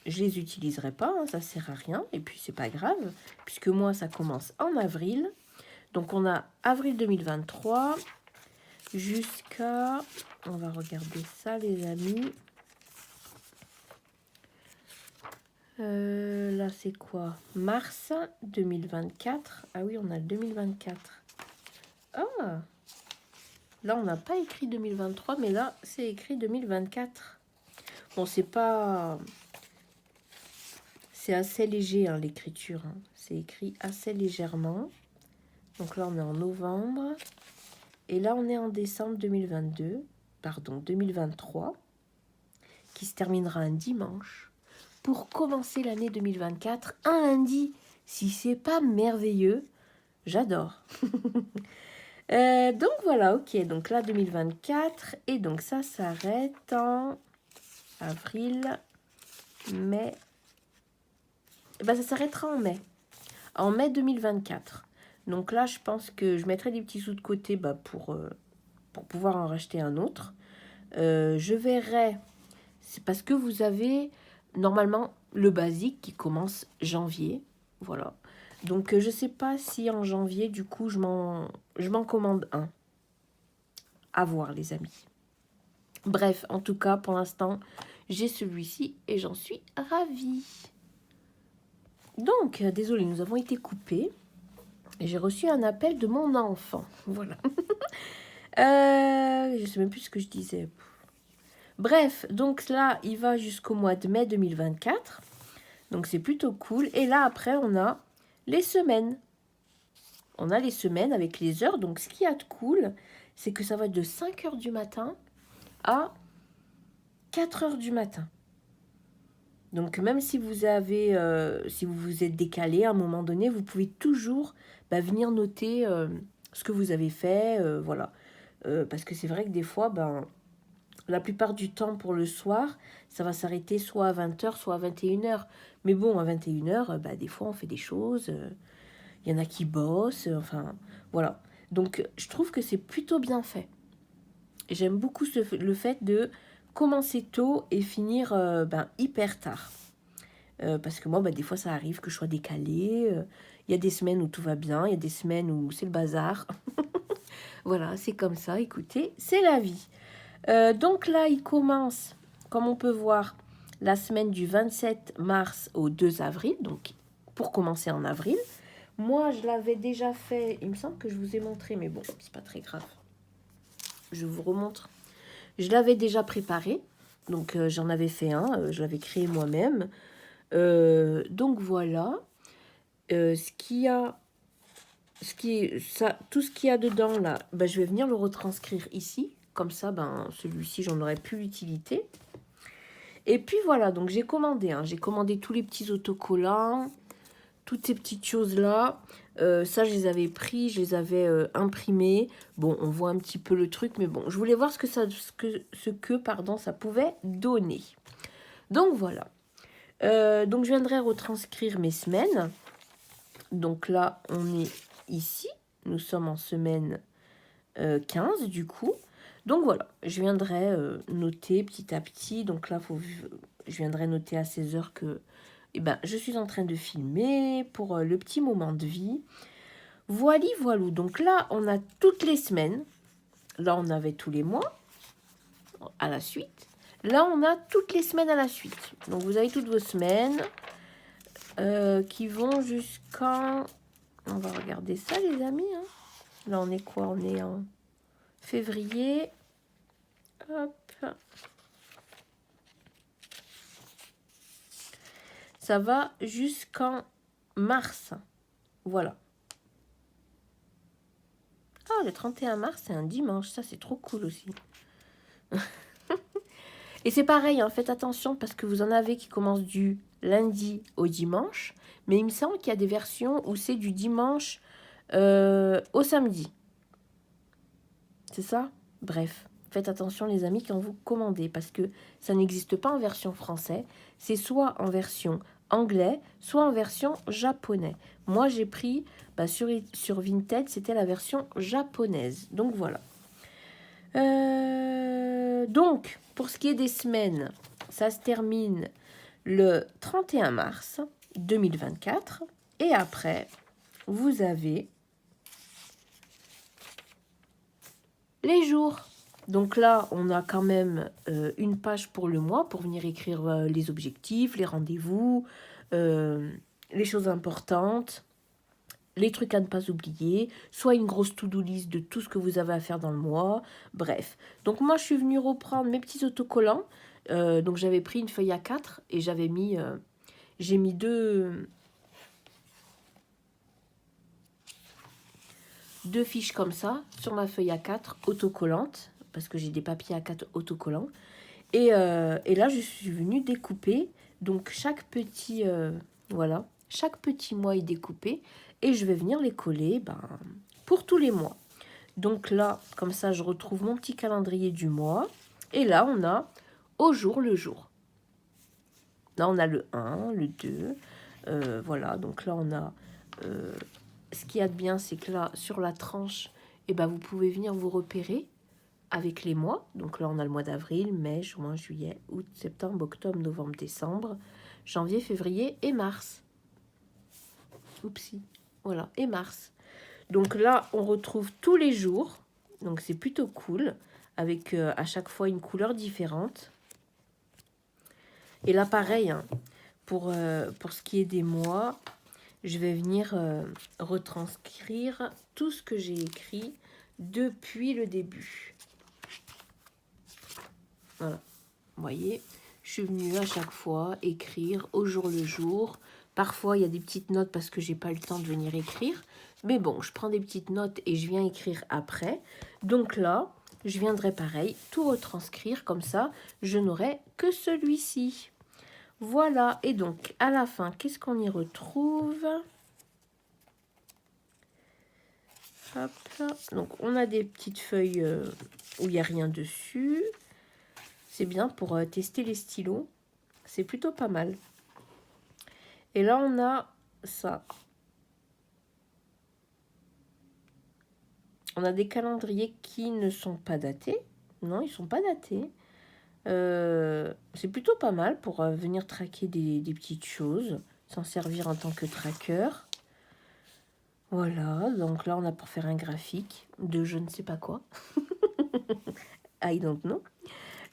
je les utiliserai pas, hein, ça sert à rien, et puis c'est pas grave, puisque moi, ça commence en avril. Donc, on a avril 2023 jusqu'à... On va regarder ça, les amis. Là, c'est quoi? Mars 2024. Ah oui, on a le 2024. Ah! Là, on n'a pas écrit 2023, mais là, c'est écrit 2024. Bon, c'est pas... C'est assez léger, hein, l'écriture. Hein. C'est écrit assez légèrement. Donc là, on est en novembre. Et là, on est en décembre 2022. Pardon, 2023. Qui se terminera un dimanche. Pour commencer l'année 2024, un lundi. Si c'est pas merveilleux, j'adore. Donc voilà, ok. Donc là, 2024. Et donc ça s'arrête en avril, mai. Ça s'arrêtera en mai. En mai 2024. Donc là, je pense que je mettrai des petits sous de côté pour pouvoir en racheter un autre. Je verrai. C'est parce que vous avez normalement le basique qui commence janvier. Voilà. Donc je sais pas si en janvier, du coup, je m'en commande un. À voir, les amis. Bref, en tout cas, pour l'instant, j'ai celui-ci et j'en suis ravie. Donc, désolé, nous avons été coupés. J'ai reçu un appel de mon enfant. Voilà. Je sais même plus ce que je disais. Bref, donc là, il va jusqu'au mois de mai 2024. Donc, c'est plutôt cool. Et là, après, on a les semaines. On a les semaines avec les heures. Donc, ce qu'il y a de cool, c'est que ça va de 5 heures du matin à 4 heures du matin. Donc, même si vous avez, si vous vous êtes décalé à un moment donné, vous pouvez toujours venir noter ce que vous avez fait, voilà. Parce que c'est vrai que des fois, la plupart du temps pour le soir, ça va s'arrêter soit à 20h, soit à 21h. Mais bon, à 21h, des fois, on fait des choses. Il y en a qui bossent, enfin, voilà. Donc, je trouve que c'est plutôt bien fait. J'aime beaucoup le fait de commencer tôt et finir hyper tard. Parce que moi, des fois, ça arrive que je sois décalée. Il y a des semaines où tout va bien, il y a des semaines où c'est le bazar. Voilà, c'est comme ça, écoutez, c'est la vie. Donc là, il commence, comme on peut voir, la semaine du 27 mars au 2 avril, donc pour commencer en avril. Moi, je l'avais déjà fait, il me semble que je vous ai montré, mais bon, c'est pas très grave. Je vous remontre. Je l'avais déjà préparé, donc j'en avais fait un, je l'avais créé moi-même. Donc voilà, tout ce qu'il y a dedans là, je vais venir le retranscrire ici. Comme ça, celui-ci, j'en aurai plus l'utilité. Et puis voilà, donc j'ai commandé tous les petits autocollants, toutes ces petites choses-là. Ça, je les avais pris, je les avais imprimés. Bon, on voit un petit peu le truc, mais bon, je voulais voir ce que ça pouvait donner. Donc voilà. Donc je viendrai retranscrire mes semaines. Donc là, on est ici. Nous sommes en semaine 15 du coup. Donc voilà, je viendrai noter petit à petit. Donc là, je viendrai noter à 16 heures que je suis en train de filmer pour le petit moment de vie. Voili, voilou. Donc là, on a toutes les semaines. Là, on avait tous les mois à la suite. Là, on a toutes les semaines à la suite. Donc, vous avez toutes vos semaines qui vont jusqu'en... On va regarder ça, les amis. Hein. Là, on est quoi? On est en février. Hop. Ça va jusqu'en mars. Voilà. Ah, le 31 mars, c'est un dimanche. Ça, c'est trop cool aussi. Et c'est pareil, hein, faites attention parce que vous en avez qui commencent du lundi au dimanche. Mais il me semble qu'il y a des versions où c'est du dimanche au samedi. C'est ça? Bref, faites attention les amis quand vous commandez parce que ça n'existe pas en version français. C'est soit en version anglais, soit en version japonais. Moi, j'ai pris sur Vinted, c'était la version japonaise. Donc voilà. Donc, pour ce qui est des semaines, ça se termine le 31 mars 2024. Et après, vous avez les jours. Donc là, on a quand même une page pour le mois pour venir écrire les objectifs, les rendez-vous, les choses importantes, les trucs à ne pas oublier, soit une grosse to-do list de tout ce que vous avez à faire dans le mois, bref. Donc moi, je suis venue reprendre mes petits autocollants. Donc j'avais pris une feuille A4 et j'avais mis, j'ai mis deux fiches comme ça sur ma feuille A4 autocollante, parce que j'ai des papiers A4 autocollants. Et là, je suis venue découper. Donc chaque petit, voilà, chaque petit mois est découpé. Et je vais venir les coller pour tous les mois. Donc là, comme ça, je retrouve mon petit calendrier du mois. Et là, on a au jour le jour. Là, on a le 1, le 2. Voilà, donc là, on a... ce qu'il y a de bien, c'est que là, sur la tranche, vous pouvez venir vous repérer avec les mois. Donc là, on a le mois d'avril, mai, juin, juillet, août, septembre, octobre, novembre, décembre, janvier, février et mars. Oupsie. Voilà, et mars. Donc là, on retrouve tous les jours. Donc c'est plutôt cool, avec à chaque fois une couleur différente. Et là, pareil, hein, pour ce qui est des mois, je vais venir retranscrire tout ce que j'ai écrit depuis le début. Voilà, vous voyez, je suis venue à chaque fois écrire au jour le jour. Parfois, il y a des petites notes parce que j'ai pas le temps de venir écrire. Mais bon, je prends des petites notes et je viens écrire après. Donc là, je viendrai pareil, tout retranscrire comme ça. Je n'aurai que celui-ci. Voilà, et donc, à la fin, qu'est-ce qu'on y retrouve? Hop, donc on a des petites feuilles où il n'y a rien dessus. C'est bien pour tester les stylos. C'est plutôt pas mal. Et là, on a ça. On a des calendriers qui ne sont pas datés. Non, ils ne sont pas datés. C'est plutôt pas mal pour venir traquer des petites choses, s'en servir en tant que tracker. Voilà, donc là, on a pour faire un graphique de je ne sais pas quoi. I don't know.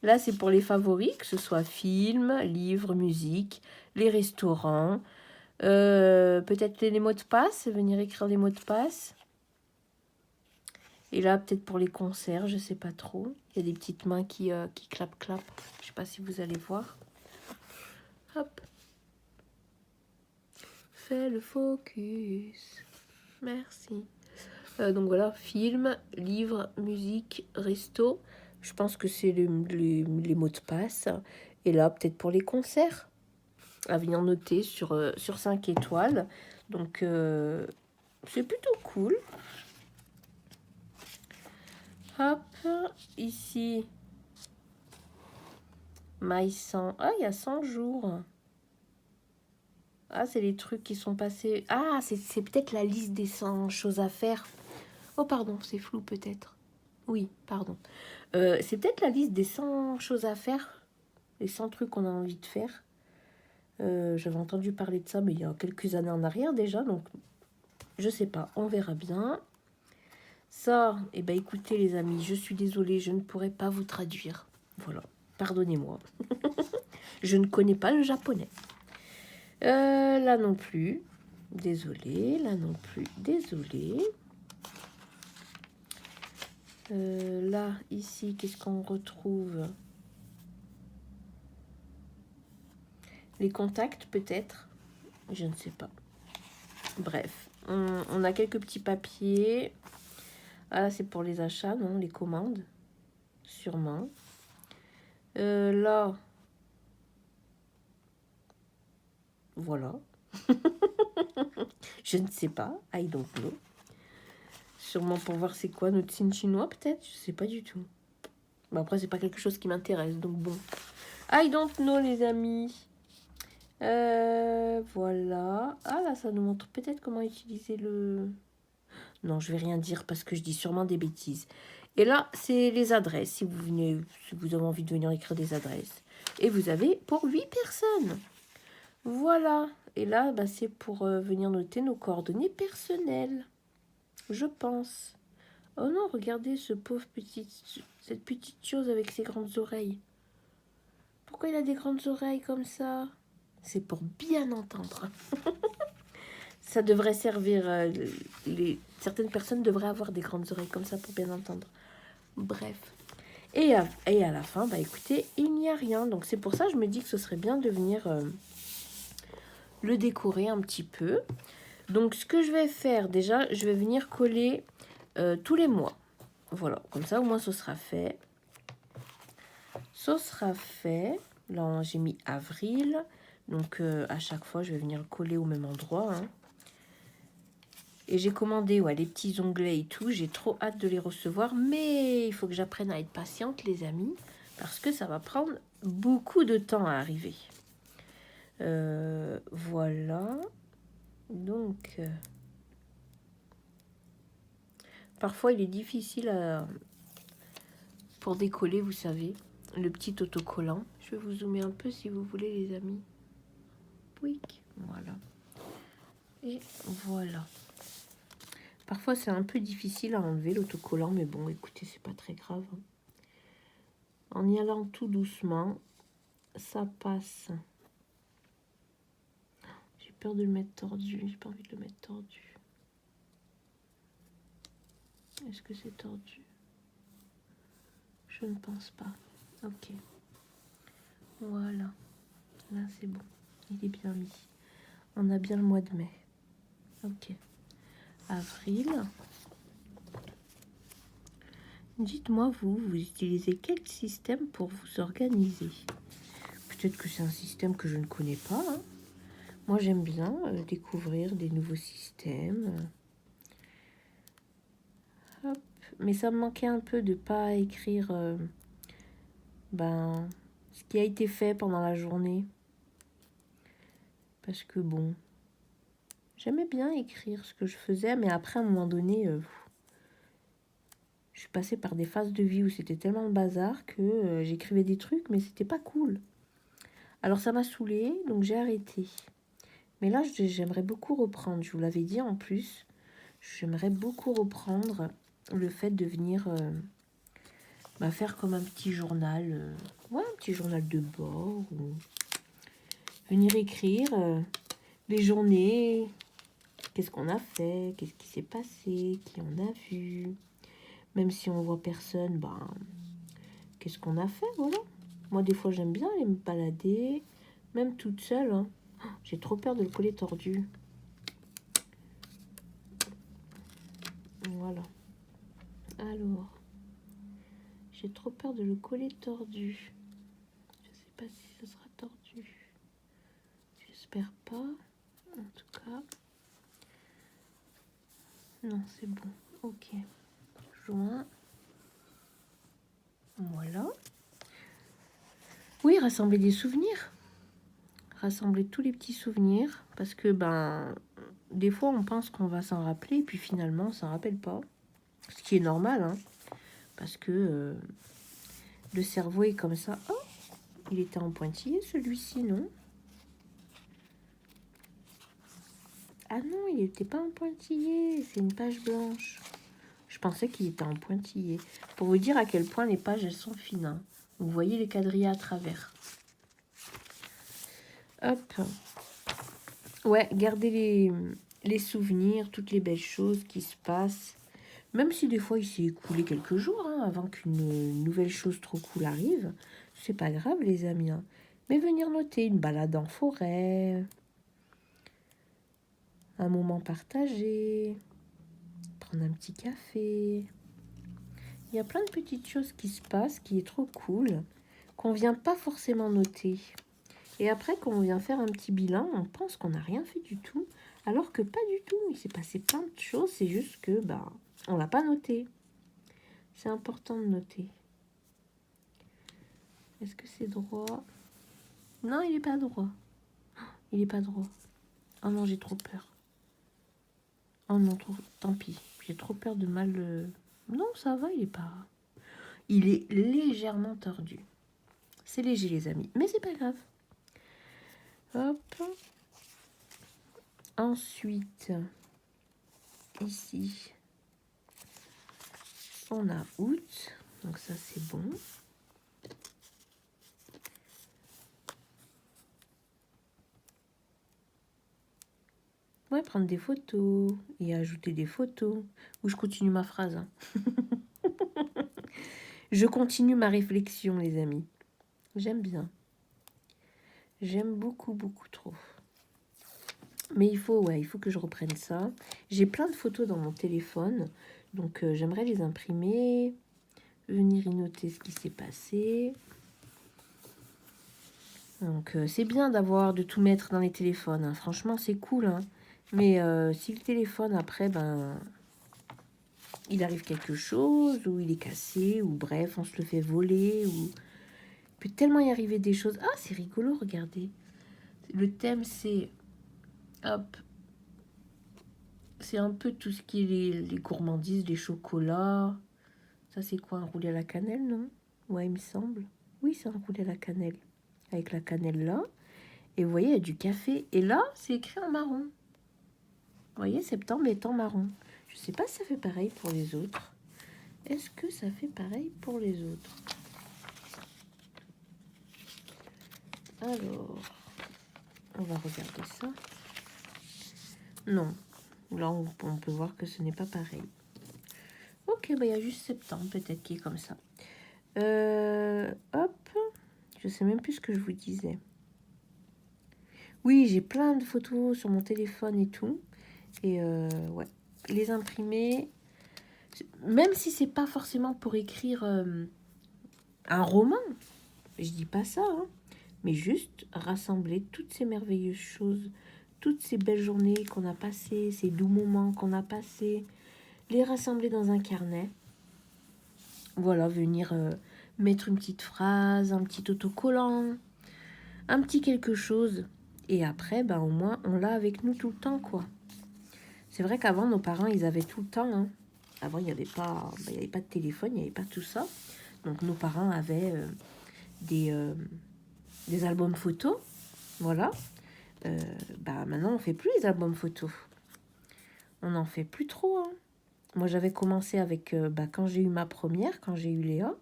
Là, c'est pour les favoris, que ce soit film, livre, musique, les restaurants, peut-être les mots de passe, venir écrire les mots de passe. Et là, peut-être pour les concerts, je sais pas trop. Il y a des petites mains qui clapent. Je sais pas si vous allez voir. Hop. Fais le focus. Merci. Donc voilà, film, livre, musique, resto. Je pense que c'est les mots de passe. Et là, peut-être pour les concerts. À venir noter sur 5 étoiles. Donc, c'est plutôt cool. Hop, ici, My 100. Ah, il y a 100 jours. Ah, c'est les trucs qui sont passés. Ah, c'est peut-être la liste des 100 choses à faire. Oh, pardon, c'est flou peut-être. Oui, pardon. C'est peut-être la liste des 100 choses à faire. Les 100 trucs qu'on a envie de faire. J'avais entendu parler de ça, mais il y a quelques années en arrière déjà. Donc, je sais pas. On verra bien. Ça, écoutez les amis, je suis désolée, je ne pourrai pas vous traduire. Voilà, pardonnez-moi. Je ne connais pas le japonais. Là non plus. Désolée, là non plus, désolée. Là, ici, qu'est-ce qu'on retrouve? Les contacts, peut-être. Je ne sais pas. Bref, on a quelques petits papiers. Ah, là, c'est pour les achats, non? Les commandes. Sûrement. Là. Voilà. Je ne sais pas. I don't know. Sûrement pour voir c'est quoi notre signe chinois, peut-être. Je sais pas du tout. Mais après, c'est pas quelque chose qui m'intéresse, donc bon. I don't know, les amis. Voilà. Ah là, ça nous montre peut-être comment utiliser le... Non, je vais rien dire parce que je dis sûrement des bêtises. Et là, c'est les adresses. Si vous avez envie de venir écrire des adresses. Et vous avez pour 8 personnes. Voilà. Et là, bah, c'est pour venir noter nos coordonnées personnelles. Je pense. Oh non, regardez cette petite chose avec ses grandes oreilles. Pourquoi il a des grandes oreilles comme ça? C'est pour bien entendre. Ça devrait servir. Certaines personnes devraient avoir des grandes oreilles comme ça pour bien entendre. Bref. Et à la fin, bah écoutez, il n'y a rien. Donc c'est pour ça que je me dis que ce serait bien de venir le décorer un petit peu. Donc ce que je vais faire, déjà, je vais venir coller tous les mois. Voilà, comme ça au moins ce sera fait. Ce sera fait. Là, j'ai mis avril. Donc à chaque fois, je vais venir coller au même endroit. Hein. Et j'ai commandé les petits onglets et tout. J'ai trop hâte de les recevoir. Mais il faut que j'apprenne à être patiente, les amis. Parce que ça va prendre beaucoup de temps à arriver. Voilà. Donc, parfois, il est difficile pour décoller, vous savez. Le petit autocollant. Je vais vous zoomer un peu si vous voulez, les amis. Pouic. Voilà. Et voilà. Parfois, c'est un peu difficile à enlever l'autocollant, mais bon, écoutez, c'est pas très grave. En y allant tout doucement, ça passe. J'ai peur de le mettre tordu. J'ai pas envie de le mettre tordu. Est-ce que c'est tordu? Je ne pense pas. Ok. Voilà. Là, c'est bon. Il est bien mis. On a bien le mois de mai. Ok. Avril. Dites-moi, vous utilisez quel système pour vous organiser? Peut-être que c'est un système que je ne connais pas. Hein. Moi, j'aime bien découvrir des nouveaux systèmes. Hop. Mais ça me manquait un peu de pas écrire ce qui a été fait pendant la journée. Parce que bon, j'aimais bien écrire ce que je faisais, mais après, à un moment donné... je suis passée par des phases de vie où c'était tellement le bazar que j'écrivais des trucs, mais c'était pas cool. Alors ça m'a saoulée, donc j'ai arrêté. Mais là, j'aimerais beaucoup reprendre. Je vous l'avais dit en plus. J'aimerais beaucoup reprendre le fait de venir faire comme un petit journal. Un petit journal de bord. Ou venir écrire les journées. Qu'est-ce qu'on a fait? Qu'est-ce qui s'est passé? Qui on a vu? Même si on voit personne, qu'est-ce qu'on a fait, voilà. Moi, des fois, j'aime bien aller me balader, même toute seule. Hein. J'ai trop peur de le coller tordu. Voilà. Alors, j'ai trop peur de le coller tordu. Je sais pas si ça sera tordu. J'espère pas. En tout cas. Non, c'est bon. Ok. Juin. Voilà. Oui, rassembler des souvenirs. Rassembler tous les petits souvenirs. Parce que, des fois, on pense qu'on va s'en rappeler. Et puis finalement, on s'en rappelle pas. Ce qui est normal, hein. Parce que le cerveau est comme ça. Oh, il était en pointillé, celui-ci, non? Ah non, il n'était pas en pointillé. C'est une page blanche. Je pensais qu'il était en pointillé. Pour vous dire à quel point les pages, elles sont fines. Hein. Vous voyez les quadrillés à travers. Hop. Ouais, gardez les souvenirs, toutes les belles choses qui se passent. Même si des fois il s'est écoulé quelques jours avant qu'une nouvelle chose trop cool arrive, c'est pas grave les amis. Mais venir noter une balade en forêt, un moment partagé, prendre un petit café. Il y a plein de petites choses qui se passent, qui est trop cool, qu'on vient pas forcément noter. Et après, quand on vient faire un petit bilan, on pense qu'on n'a rien fait du tout, alors que pas du tout. Il s'est passé plein de choses, c'est juste que on l'a pas noté. C'est important de noter. Est-ce que c'est droit? Non, il est pas droit. Il est pas droit. Oh non, j'ai trop peur. Oh non, tant pis. J'ai trop peur de mal... Non, ça va, il est pas... Il est légèrement tordu. C'est léger, les amis. Mais c'est pas grave. Hop. Ensuite, ici, on a août. Donc ça, c'est bon. Ouais, prendre des photos et ajouter des photos. Ou je continue ma phrase. Je continue ma réflexion, les amis. J'aime bien. J'aime beaucoup, beaucoup trop. Mais il faut que je reprenne ça. J'ai plein de photos dans mon téléphone. Donc, j'aimerais les imprimer. Venir y noter ce qui s'est passé. Donc, c'est bien de tout mettre dans les téléphones. Franchement, c'est cool. Mais si le téléphone, après, il arrive quelque chose, ou il est cassé, ou bref, on se le fait voler, ou... Il peut tellement y arriver des choses. Ah, c'est rigolo, regardez. Le thème, c'est... Hop. C'est un peu tout ce qui est les gourmandises, les chocolats. Ça, c'est quoi, un roulé à la cannelle, non? Ouais, il me semble. Oui, c'est un roulé à la cannelle. Avec la cannelle là. Et vous voyez, il y a du café. Et là, c'est écrit en marron. Vous voyez, septembre est en marron. Je sais pas si ça fait pareil pour les autres. Est-ce que ça fait pareil pour les autres? Alors, on va regarder ça. Non. Là, on peut voir que ce n'est pas pareil. Ok, il y a juste septembre, peut-être, qui est comme ça. Hop. Je sais même plus ce que je vous disais. Oui, j'ai plein de photos sur mon téléphone et tout. Et ouais, les imprimer, même si c'est pas forcément pour écrire un roman, je dis pas ça, mais juste rassembler toutes ces merveilleuses choses, toutes ces belles journées qu'on a passées, ces doux moments qu'on a passés, les rassembler dans un carnet. Voilà, venir mettre une petite phrase, un petit autocollant, un petit quelque chose. Et après, au moins, on l'a avec nous tout le temps, quoi. C'est vrai qu'avant, nos parents, ils avaient tout le temps. Avant, il n'y avait pas de téléphone, il n'y avait pas tout ça. Donc, nos parents avaient des albums photos. Voilà. Maintenant, on fait plus les albums photos. On n'en fait plus trop. Moi, j'avais commencé avec... quand j'ai eu ma première, quand j'ai eu Léa,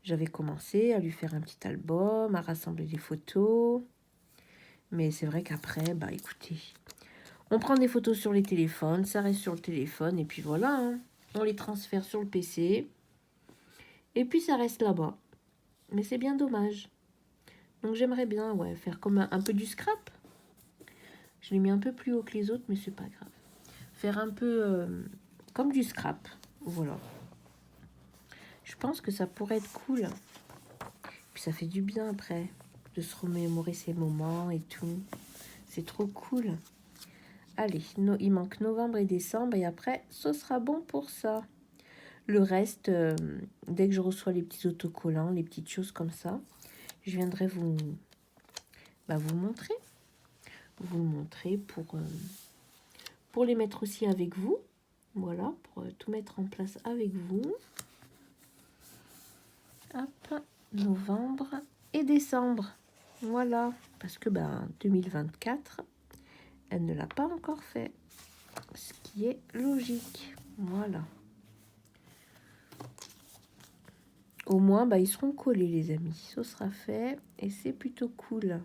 j'avais commencé à lui faire un petit album, à rassembler des photos. Mais c'est vrai qu'après, écoutez, on prend des photos sur les téléphones, ça reste sur le téléphone, et puis voilà, on les transfère sur le PC, et puis ça reste là-bas. Mais c'est bien dommage. Donc j'aimerais bien faire comme un peu du scrap. Je l'ai mis un peu plus haut que les autres, mais c'est pas grave. Faire un peu comme du scrap, voilà. Je pense que ça pourrait être cool. Puis ça fait du bien après, de se remémorer ces moments et tout. C'est trop cool. Allez, il manque novembre et décembre, et après, ce sera bon pour ça. Le reste, dès que je reçois les petits autocollants, les petites choses comme ça, je viendrai vous montrer. Vous le montrer pour les mettre aussi avec vous. Voilà, pour tout mettre en place avec vous. Hop, novembre et décembre. Voilà, parce que 2024, elle ne l'a pas encore fait. Ce qui est logique. Voilà. Au moins, ils seront collés, les amis. Ce sera fait et c'est plutôt cool.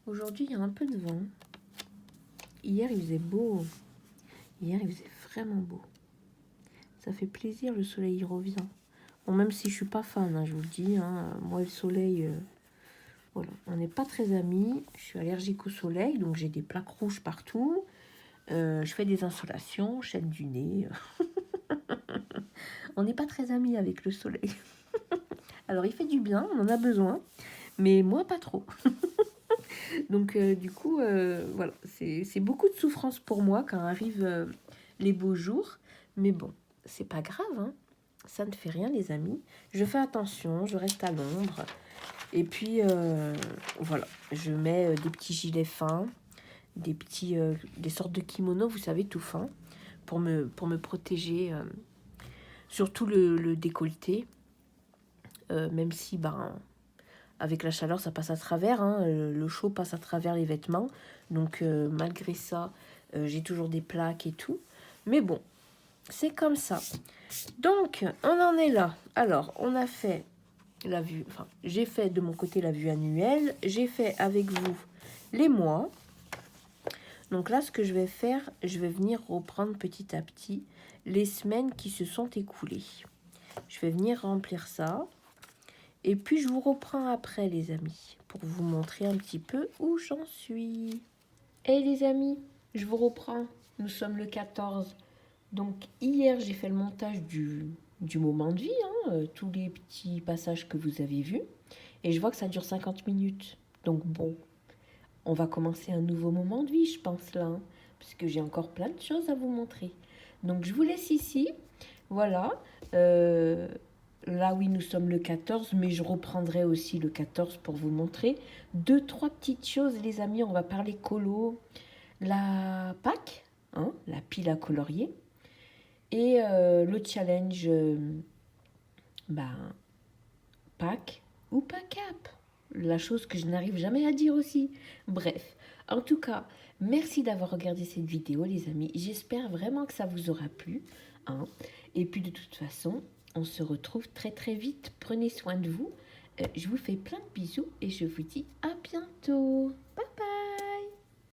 Aujourd'hui, il y a un peu de vent. hier, il faisait beau. Hier, il faisait vraiment beau. Ça fait plaisir, le soleil, il revient. Bon, même si je suis pas fan, hein, je vous le dis. Hein, moi, le soleil, voilà, on n'est pas très amis. Je suis allergique au soleil, donc j'ai des plaques rouges partout. Je fais des insolations, chaîne du nez. On n'est pas très amis avec le soleil. Alors, il fait du bien, on en a besoin, mais moi, pas trop. Donc, du coup, voilà, c'est beaucoup de souffrance pour moi quand arrivent les beaux jours. Mais bon, c'est pas grave, hein. Ça ne fait rien, les amis. Je fais attention, je reste à l'ombre. Et puis, voilà, je mets des petits gilets fins, des sortes de kimonos, vous savez, tout fins, pour me protéger, surtout le décolleté, même si, avec la chaleur, ça passe à travers, hein, le chaud passe à travers les vêtements. Donc, malgré ça, j'ai toujours des plaques et tout. Mais bon, c'est comme ça. Donc, on en est là. Alors, on a fait la vue, enfin, j'ai fait de mon côté la vue annuelle. J'ai fait avec vous les mois. Donc là, ce que je vais faire, je vais venir reprendre petit à petit les semaines qui se sont écoulées. Je vais venir remplir ça. Et puis, je vous reprends après, les amis, pour vous montrer un petit peu où j'en suis. Et les amis, je vous reprends. Nous sommes le 14. Donc, hier, j'ai fait le montage du moment de vie, hein, tous les petits passages que vous avez vus. Et je vois que ça dure 50 minutes. Donc, bon, on va commencer un nouveau moment de vie, je pense, là. Hein, puisque j'ai encore plein de choses à vous montrer. Donc, je vous laisse ici. Voilà. Là, oui, nous sommes le 14, mais je reprendrai aussi le 14 pour vous montrer 2-3 petites choses, les amis. On va parler colo, la Pâques, hein, la pile à colorier, et le challenge Pâques ou pas cap. La chose que je n'arrive jamais à dire aussi. Bref, en tout cas, merci d'avoir regardé cette vidéo, les amis. J'espère vraiment que ça vous aura plu. Hein. Et puis, de toute façon, on se retrouve très très vite. Prenez soin de vous. Je vous fais plein de bisous et je vous dis à bientôt. Bye.